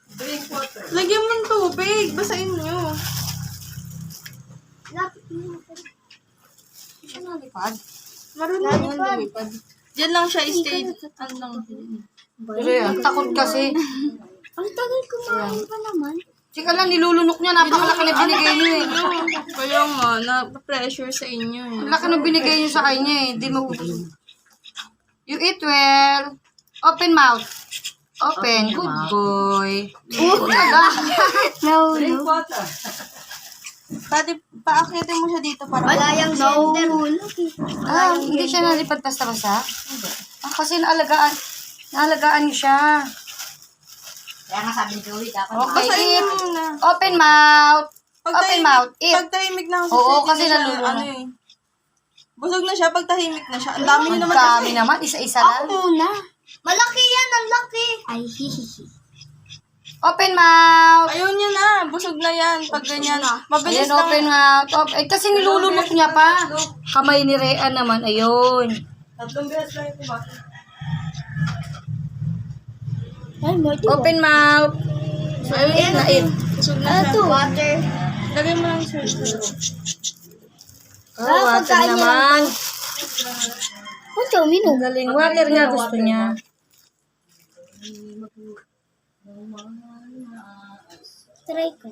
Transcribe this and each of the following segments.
Drink water. Lagyan mo ng tubig. Basahin nyo. Nalipad. Marunong yan lumipad. Diyan lang siya stay. Ano lang siya. Pero ang takot kasi. Ang tagal kumain pa naman. Tsaka lang, nilulunok niya. Napakalaki na binigay niyo eh. Kaya nga, na-pressure sa inyo eh. Ang laki na binigay niyo sa kanya eh. Di mo... You eat well. Open mouth. Open. Good boy. No, Drink water. Pati, paakitin mo siya dito para Malayang center. Hindi siya nalipad basta-basta? Kasi naalagaan niyo siya. Kaya nga sabi ni Joey, dapat Okay, Basahin eat. nyo muna. Open mouth. Open mouth. Eat. Pag tahimik na Oo, kasi kasi na siya, nalulunok. ano eh. Busog na siya pag tahimik na siya. Ang dami niyo Ang naman dami kasi. naman. Isa-isa lang. muna. Malaki yan, ang laki. Ay, hihihi. Open mouth. Ayaw niya na. Busog na yan. Pag ganyan. Mabilis Ayan, lang. open mouth. Kasi nilulunok niya pa. Kamay ni Rhea naman. Ayun. 3 beses lang yung kumain. Ay, may Open mouth. Ayun na. Eat. Busog na siya. Water. Lagay mo lang siya. Oh, water naman. Oh, Joey, no. Galing. Water nga gusto niya. Try ko.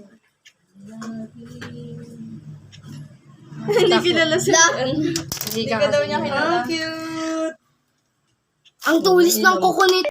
Hindi kilala siya. Hindi Hindi ka daw niya kilala. Cute. Ang tulis ng kuko nito.